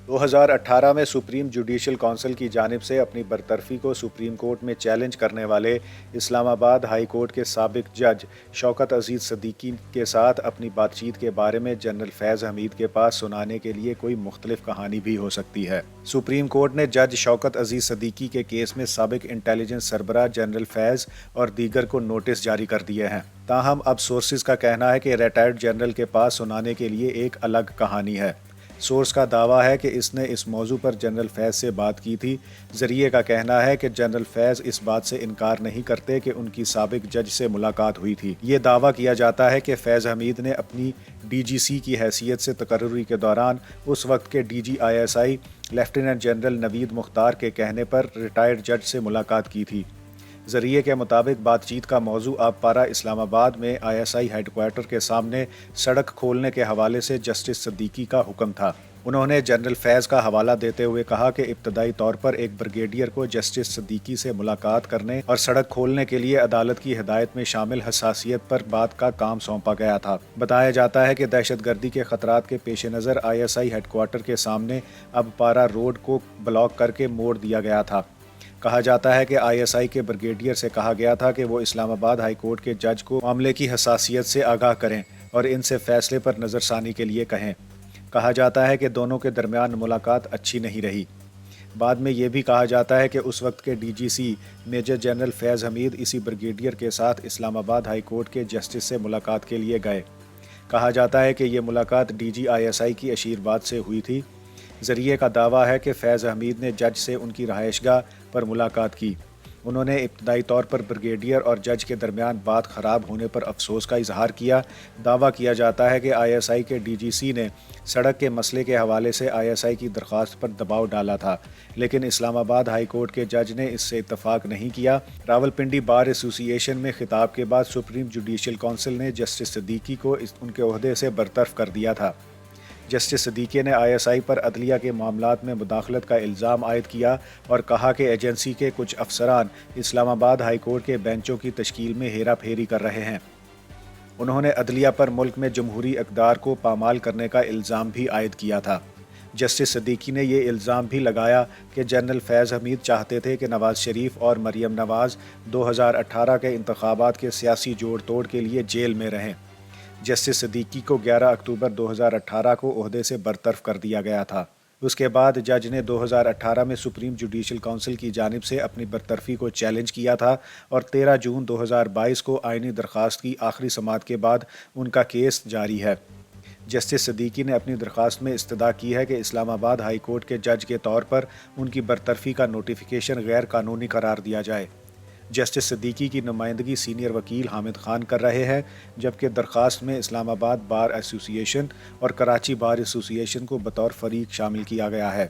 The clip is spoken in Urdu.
2018 میں سپریم جوڈیشل کونسل کی جانب سے اپنی برطرفی کو سپریم کورٹ میں چیلنج کرنے والے اسلام آباد ہائی کورٹ کے سابق جج شوکت عزیز صدیقی کے ساتھ اپنی بات چیت کے بارے میں جنرل فیض حمید کے پاس سنانے کے لیے کوئی مختلف کہانی بھی ہو سکتی ہے۔ سپریم کورٹ نے جج شوکت عزیز صدیقی کے کیس میں سابق انٹیلیجنس سربراہ جنرل فیض اور دیگر کو نوٹس جاری کر دیے ہیں۔ تاہم اب سورسز کا کہنا ہے کہ ریٹائرڈ جنرل کے پاس سنانے کے لیے ایک الگ کہانی ہے۔ سورس کا دعویٰ ہے کہ اس نے اس موضوع پر جنرل فیض سے بات کی تھی۔ ذریعے کا کہنا ہے کہ جنرل فیض اس بات سے انکار نہیں کرتے کہ ان کی سابق جج سے ملاقات ہوئی تھی۔ یہ دعویٰ کیا جاتا ہے کہ فیض حمید نے اپنی ڈی جی سی کی حیثیت سے تقرری کے دوران اس وقت کے D G I S I lieutenant general Naveed Mukhtar کے کہنے پر ریٹائرڈ جج سے ملاقات کی تھی۔ ذریعے کے مطابق بات چیت کا موضوع آب پارہ اسلام آباد میں آئی ایس آئی ہیڈ کوارٹر کے سامنے سڑک کھولنے کے حوالے سے جسٹس صدیقی کا حکم تھا۔ انہوں نے جنرل فیض کا حوالہ دیتے ہوئے کہا کہ ابتدائی طور پر ایک بریگیڈیئر کو جسٹس صدیقی سے ملاقات کرنے اور سڑک کھولنے کے لیے عدالت کی ہدایت میں شامل حساسیت پر بات کا کام سونپا گیا تھا۔ بتایا جاتا ہے کہ دہشت گردی کے خطرات کے پیش نظر آئی ایس آئی ہیڈ کوارٹر کے سامنے اب پارہ روڈ کو بلاک کر کے موڑ دیا گیا تھا۔ کہا جاتا ہے کہ آئی ایس آئی کے بریگیڈیئر سے کہا گیا تھا کہ وہ اسلام آباد ہائی کورٹ کے جج کو معاملے کی حساسیت سے آگاہ کریں اور ان سے فیصلے پر نظر ثانی کے لیے کہیں۔ کہا جاتا ہے کہ دونوں کے درمیان ملاقات اچھی نہیں رہی۔ بعد میں یہ بھی کہا جاتا ہے کہ اس وقت کے ڈی جی سی میجر جنرل فیض حمید اسی بریگیڈیئر کے ساتھ اسلام آباد ہائی کورٹ کے جسٹس سے ملاقات کے لیے گئے۔ کہا جاتا ہے کہ یہ ملاقات ڈی جی آئی ایس آئی کی اشیرباد سے ہوئی تھی۔ ذریعے کا دعویٰ ہے کہ فیض حمید نے جج سے ان کی رہائش گاہ پر ملاقات کی۔ انہوں نے ابتدائی طور پر بریگیڈیئر اور جج کے درمیان بات خراب ہونے پر افسوس کا اظہار کیا۔ دعویٰ کیا جاتا ہے کہ آئی ایس آئی کے ڈی جی سی نے سڑک کے مسئلے کے حوالے سے آئی ایس آئی کی درخواست پر دباؤ ڈالا تھا، لیکن اسلام آباد ہائی کورٹ کے جج نے اس سے اتفاق نہیں کیا۔ راولپنڈی بار ایسوسی ایشن میں خطاب کے بعد سپریم جوڈیشل کونسل نے جسٹس صدیقی کو ان کے عہدے سے برطرف کر دیا تھا۔ جسٹس صدیقی نے آئی ایس آئی پر عدلیہ کے معاملات میں مداخلت کا الزام عائد کیا اور کہا کہ ایجنسی کے کچھ افسران اسلام آباد ہائی کورٹ کے بینچوں کی تشکیل میں ہیرا پھیری کر رہے ہیں۔ انہوں نے عدلیہ پر ملک میں جمہوری اقدار کو پامال کرنے کا الزام بھی عائد کیا تھا۔ جسٹس صدیقی نے یہ الزام بھی لگایا کہ جنرل فیض حمید چاہتے تھے کہ نواز شریف اور مریم نواز 2018 کے انتخابات کے سیاسی جوڑ توڑ کے لیے جیل میں رہیں۔ جسٹس صدیقی کو 11 اکتوبر 2018 کو عہدے سے برطرف کر دیا گیا تھا۔ اس کے بعد جج نے 2018 میں سپریم جوڈیشل کونسل کی جانب سے اپنی برطرفی کو چیلنج کیا تھا اور 13 جون 2022 کو آئینی درخواست کی آخری سماعت کے بعد ان کا کیس جاری ہے۔ جسٹس صدیقی نے اپنی درخواست میں استدعا کی ہے کہ اسلام آباد ہائی کورٹ کے جج کے طور پر ان کی برطرفی کا نوٹیفیکیشن غیر قانونی قرار دیا جائے۔ جسٹس صدیقی کی نمائندگی سینئر وکیل حامد خان کر رہے ہیں، جبکہ درخواست میں اسلام آباد بار ایسوسی ایشن اور کراچی بار ایسوسی ایشن کو بطور فریق شامل کیا گیا ہے۔